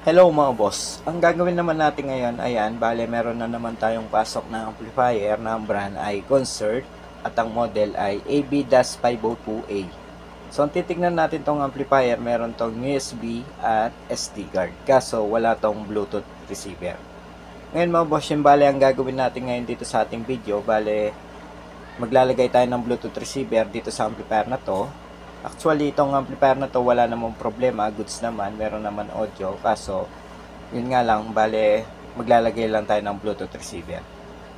Hello mga boss. Ang gagawin naman natin ngayon, ayan, bale meron na naman tayong pasok na amplifier na ang brand ay Concert at ang model ay AB-502A. So ang titignan natin tong amplifier, meron tong USB at SD card. Kaso wala tong Bluetooth receiver. Ngayon mga boss, yung bale ang gagawin natin ngayon dito sa ating video, bale maglalagay tayo ng Bluetooth receiver dito sa amplifier na to. Actually, itong amplifier na to wala namang problema, goods naman, meron naman audio, kaso yun nga lang, bale maglalagay lang tayo ng Bluetooth receiver.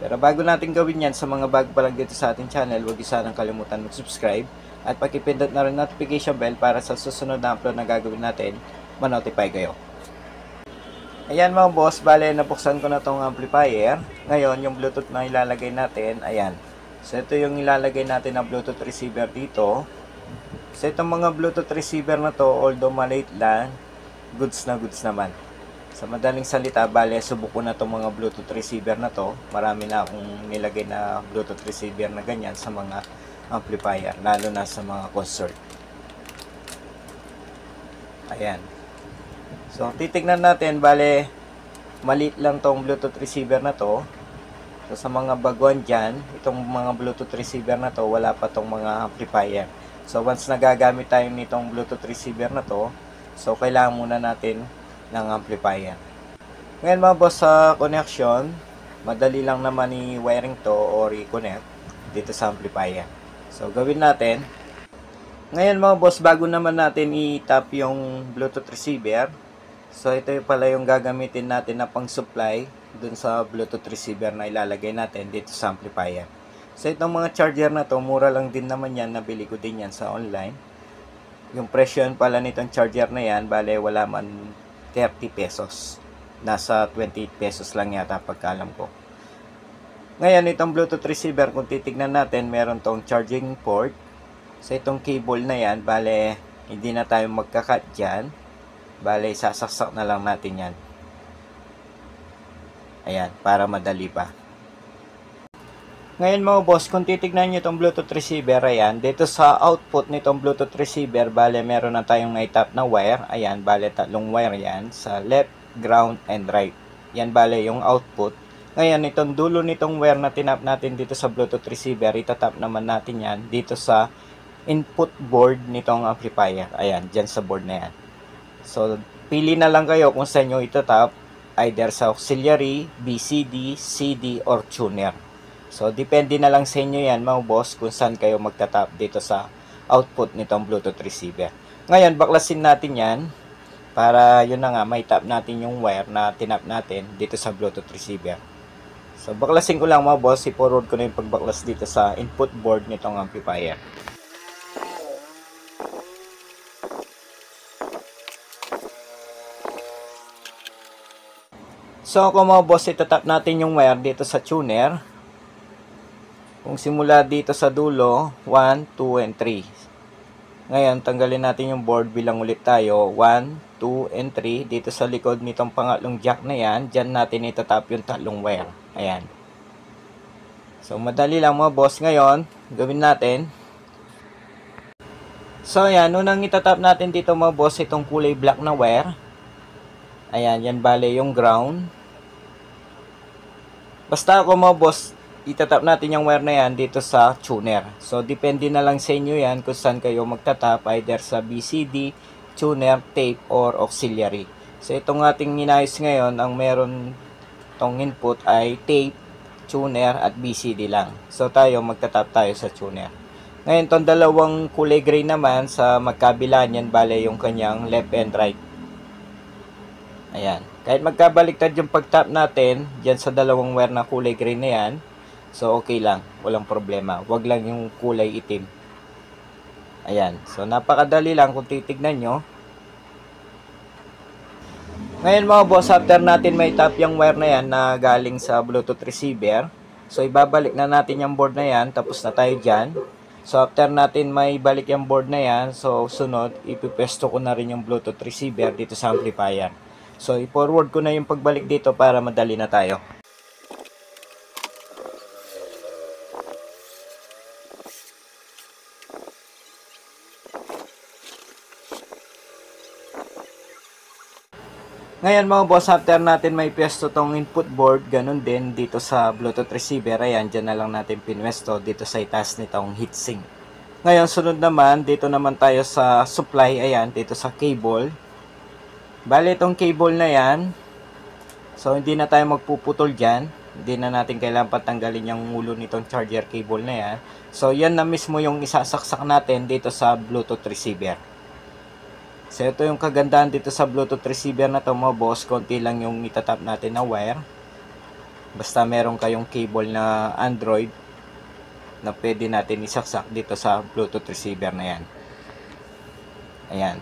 Pero bago natin gawin yan, sa mga bago pa lang dito sa ating channel, huwag niyo sanang kalimutan mag-subscribe at pakipindot na rin notification bell para sa susunod na upload na gagawin natin, ma-notify kayo. Ayan mga boss, bale nabuksan ko na tong amplifier. Ngayon, yung Bluetooth na ilalagay natin, ayan. So ito yung ilalagay natin na Bluetooth receiver dito. So itong mga Bluetooth receiver na to, although maliit lang, goods na goods naman. Sa madaling salita, bale subok ko na itong mga Bluetooth receiver na to. Marami na akong nilagay na Bluetooth receiver na ganyan sa mga amplifier, lalo na sa mga concert. Ayan. So titignan natin, bale maliit lang tong Bluetooth receiver na to. So sa mga baguhan dyan, itong mga Bluetooth receiver na to, wala pa tong mga amplifier. So once nagagamit tayo nitong Bluetooth receiver na to, so kailangan muna natin ng amplifier. Ngayon mga boss, sa connection, madali lang naman i-wiring to or i-connect dito sa amplifier. So gawin natin. Ngayon mga boss, bago naman natin i-tap yung Bluetooth receiver, so ito pala yung gagamitin natin na pang supply dun sa Bluetooth receiver na ilalagay natin dito sa amplifier. So itong mga charger na to, mura lang din naman yan, nabili ko din yan sa online. Yung presyo pala nitong charger na yan, bale wala man 30 pesos. Nasa 28 pesos lang yata pagkaalam ko. Ngayon itong Bluetooth receiver, kung titignan natin, meron tong charging port. So itong cable na yan, bale hindi na tayo magka-cut dyan. Bale sasaksak na lang natin yan. Ayan, para madali pa. Ngayon mga boss, kung titignan nyo itong Bluetooth receiver, ayan, dito sa output nitong Bluetooth receiver, bale meron na tayong naitap na wire. Ayan, bale tatlong wire yan sa left, ground, and right. Yan bale yung output. Ngayon, itong dulo nitong wire na tinap natin dito sa Bluetooth receiver, itatap naman natin yan dito sa input board nitong amplifier. Ayan, dyan sa board na yan. So, pili na lang kayo kung saan nyo itatap, either sa auxiliary, BCD, CD, or tuner. So, depende na lang sa inyo yan mga boss kung saan kayo magtatap dito sa output nitong Bluetooth receiver. Ngayon, baklasin natin yan para yun na nga, may tap natin yung wire na tinap natin dito sa Bluetooth receiver. So, baklasin ko lang mga boss, i-forward ko na yung pagbaklas dito sa input board nitong amplifier. So, kung mga boss, itatap natin yung wire dito sa tuner. Kung simula dito sa dulo, 1, 2, and 3. Ngayon, tanggalin natin yung board, bilang ulit tayo. 1, 2, and 3. Dito sa likod nitong pangatlong jack na yan, dyan natin itatap yung tatlong wire. Ayan. So, madali lang mga boss. Ngayon, gawin natin. So, ayan. Unang itatap natin dito mga boss, itong kulay black na wire. Ayan, yan bale yung ground. Basta ako mga boss, itatap natin yung wire na yan dito sa tuner. So, depende na lang sa inyo yan kung saan kayo magtatap, either sa BCD, tuner, tape, or auxiliary. So, itong ating ninayos ngayon, ang meron tong input ay tape, tuner, at BCD lang. So, tayo magtatap tayo sa tuner. Ngayon, itong dalawang kulay gray naman, sa magkabila niyan, bale yung kanyang left and right. Ayan. Kahit magkabaliktad yung pagtap natin, dyan sa dalawang wire na kulay gray na yan, so, okay lang. Walang problema. Huwag lang yung kulay itim. Ayan. So, napakadali lang kung titignan nyo. Ngayon mga boss, after natin may tap yung wire na yan na galing sa Bluetooth receiver, so, ibabalik na natin yung board na yan. Tapos na tayo dyan. So, after natin may balik yung board na yan, so, sunod, ipipesto ko na rin yung Bluetooth receiver dito sa amplifier. So, i-forward ko na yung pagbalik dito para madali na tayo. Ngayon mga boss, after natin may pwesto tong input board, ganun din dito sa Bluetooth receiver. Ayan, dyan na lang natin pinwesto dito sa itaas nitong heatsink. Ngayon, sunod naman, dito naman tayo sa supply. Ayan, dito sa cable. Bali, itong cable na yan, so hindi na tayo magpuputol dyan. Hindi na natin kailangan patanggalin yung ulo nitong charger cable na yan. So, yan na mismo yung isasaksak natin dito sa Bluetooth receiver. So, ito yung kagandahan dito sa Bluetooth receiver na to mga boss. Konti lang yung itatap natin na wire. Basta meron kayong cable na Android na pwede natin isaksak dito sa Bluetooth receiver na yan. Ayan.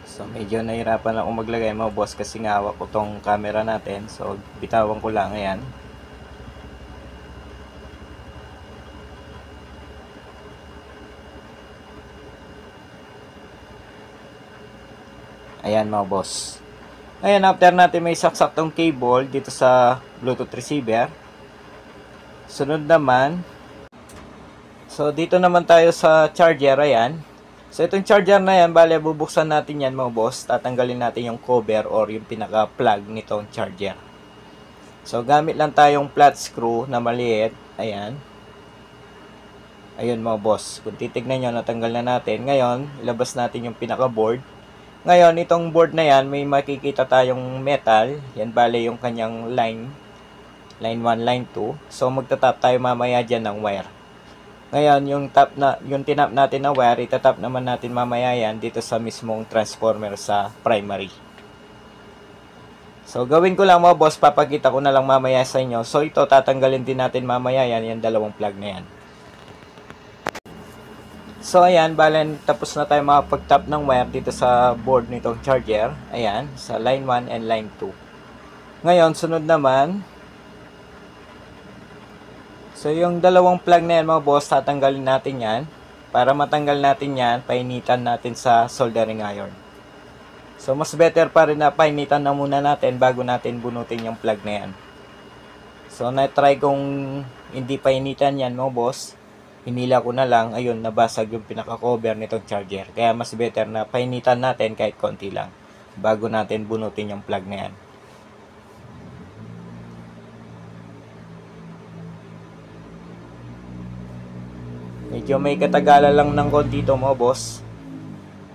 So, medyo nahirapan ako maglagay mga boss kasi nga hawak ko tong camera natin. So, bitawan ko lang. Ayan. Ayan mga boss. Ayan, after natin may saksak tong cable dito sa Bluetooth receiver. Sunod naman. So, dito naman tayo sa charger. Ayan. So, itong charger na yan, bale, bubuksan natin yan mga boss. Tatanggalin natin yung cover or yung pinaka-plug nitong charger. So, gamit lang tayong flat screw na maliit. Ayan. Ayun mga boss. Kung titignan nyo, natanggal na natin. Ngayon, ilabas natin yung pinaka-board. Ngayon, itong board na yan, may makikita tayong metal. Yan, bale, yung kanyang line. Line 1, line 2. So, magtatap tayo mamaya dyan ng wire. Ngayon, yung tinap natin na wire, itatap naman natin mamaya yan dito sa mismong transformer sa primary. So, gawin ko lang mga boss, papakita ko na lang mamaya sa inyo. So, ito, tatanggalin din natin mamaya yan, yung dalawang plug na yan. So, ayan, balen, tapos na tayo makapag-tap ng wire dito sa board nitong charger. Ayan, sa line 1 and line 2. Ngayon, sunod naman. So, yung dalawang plug na yan, mga boss, tatanggalin natin yan. Para matanggal natin yan, painitan natin sa soldering iron. So, mas better pa rin na painitan na muna natin bago natin bunutin yung plug na yan. So, na-try kong hindi painitan yan, mga boss. Hinila ko na lang, ayun, nabasag yung pinaka-cover nitong charger. Kaya mas better na painitan natin kahit konti lang bago natin bunutin yung plug na yan. Medyo may katagalan lang ng konti ito mga boss.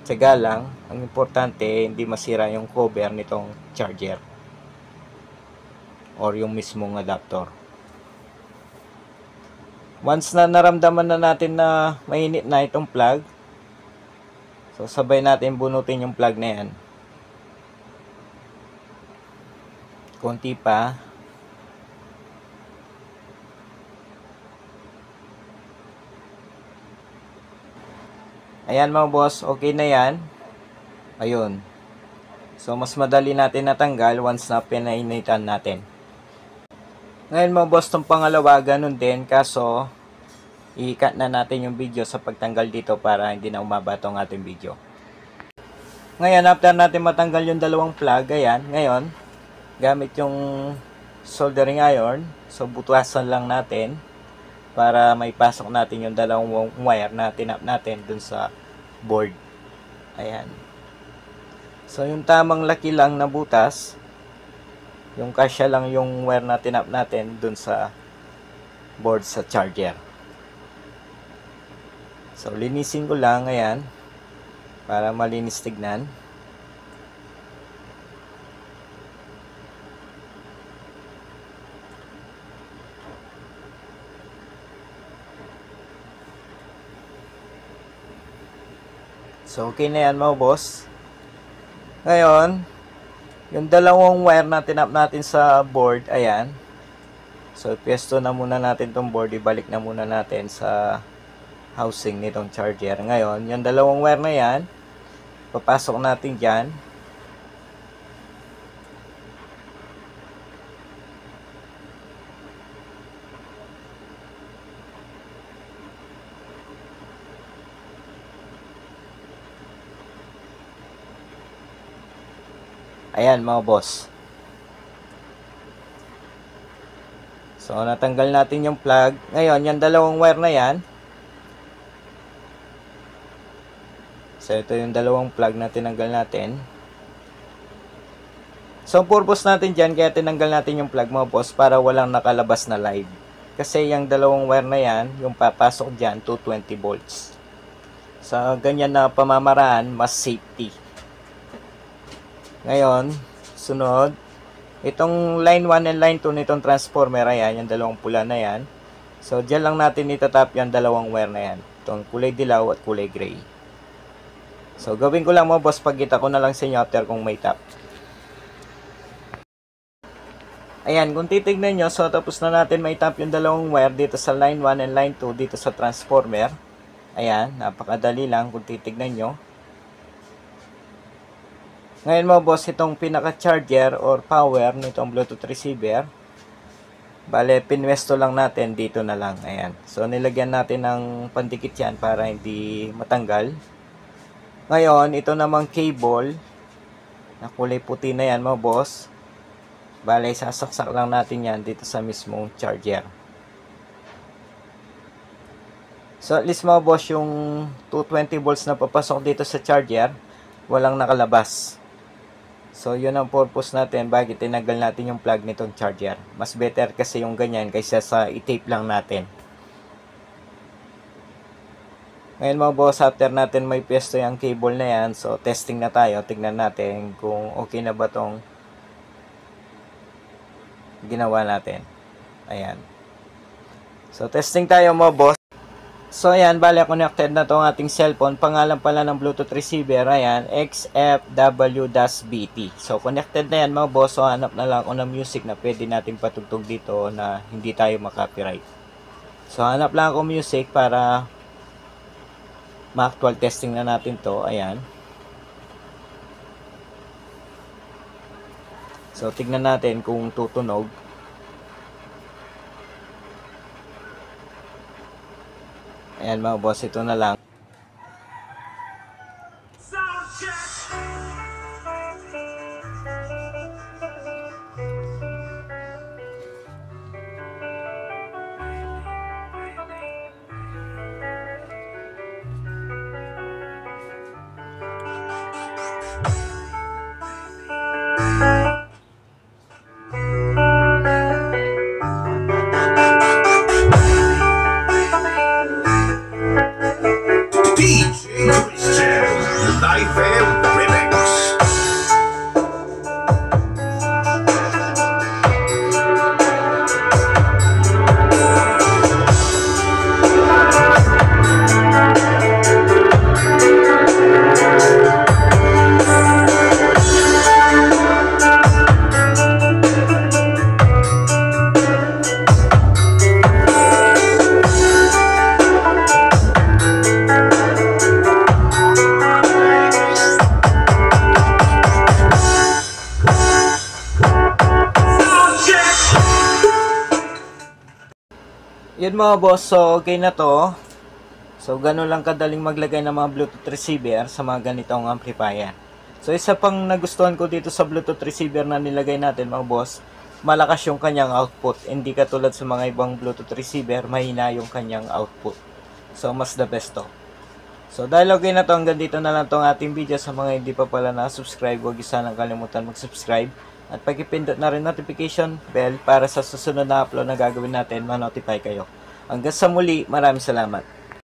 Tsaga lang, ang importante hindi masira yung cover nitong charger or yung mismong adapter. Once na naramdaman na natin na mainit na itong plug, so sabay natin bunutin yung plug na yan. Konti pa. Ayan mga boss, okay na yan. Ayun. So mas madali natin natanggal once na pinainitan natin. Ngayon mga boss, itong pangalawa, ganun din. Kaso, i-cut na natin yung video sa pagtanggal dito para hindi na umaba itong ating video. Ngayon, after natin matanggal yung dalawang plug, ayan, ngayon, gamit yung soldering iron. So, butuasan lang natin para may pasok natin yung dalawang wire na tinap natin dun sa board. Ayan. So, yung tamang laki lang na butas, yung kasya lang yung wire na tinap natin dun sa board sa charger. So, linisin ko lang, ayan, para malinis tignan. So, okay na yan mga boss. Ngayon, yung dalawang wire na tinap natin sa board, ayan. So, pwesto na muna natin tong board. Ibalik na muna natin sa housing nitong charger. Ngayon, yung dalawang wire na yan, papasok natin dyan. Ayan mga boss. So, natanggal natin yung plug. Ngayon, yung dalawang wire na yan. So ito yung dalawang plug na tinanggal natin. So ang purpose natin dyan, kaya tinanggal natin yung plug mga boss, para walang nakalabas na live. Kasi yung dalawang wire na yan, yung papasok dyan, 220 volts. Sa ganyan na pamamaraan, mas safety. Ngayon, sunod, itong line 1 and line 2 nitong transformer, ayan, yung dalawang pula na yan. So dyan lang natin itatap yung dalawang wire na yan. Itong kulay dilaw at kulay gray. So gawin ko lang mga boss, pagkita ko na lang sa inyo after kung may tap. Ayan, kung titignan nyo, so tapos na natin may tap yung dalawang wire dito sa line 1 and line 2 dito sa transformer. Ayan, napakadali lang kung titignan nyo. Ngayon mga boss, itong pinaka-charger or power nitong Bluetooth receiver, bale, pinwesto lang natin dito na lang. Ayan, so nilagyan natin ng pandikit yan para hindi matanggal. Ngayon, ito namang cable, na kulay puti na yan mga boss, bale, sasaksak lang natin yan dito sa mismong charger. So at least mga boss, yung 220 volts na papasok dito sa charger, walang nakalabas. So yun ang purpose natin, bakit tinanggal natin yung plug nitong charger. Mas better kasi yung ganyan kaysa sa i-tape lang natin. Ngayon mga boss, after natin may pwesto yung cable na yan, so testing na tayo. Tignan natin kung okay na ba tong ginawa natin. Ayan. So testing tayo mga boss. So ayan, bale connected na tong ating cellphone. Pangalan pala ng Bluetooth receiver, ayan, XFW-BT. So connected na yan mga boss. So hanap na lang ako ng music na pwede natin patugtog dito na hindi tayo makopyright. So hanap lang ako music para ma-actual testing na natin to. Ayan. So tignan natin kung tutunog. Ayan mga boss, ito na lang. Yun mga boss, so okay na to. So ganun lang kadaling maglagay ng mga Bluetooth receiver sa mga ganitong amplifier. So isa pang nagustuhan ko dito sa Bluetooth receiver na nilagay natin mga boss, malakas yung kanyang output. Hindi katulad sa mga ibang Bluetooth receiver, mahina yung kanyang output. So mas the best to. So dahil okay na to, hanggang dito na lang tong ating video. Sa mga hindi pa pala na-subscribe, huwag sanang kalimutan mag-subscribe. At pag-ipindot na rin notification bell para sa susunod na upload na gagawin natin, ma-notify kayo. Hanggang sa muli, maraming salamat.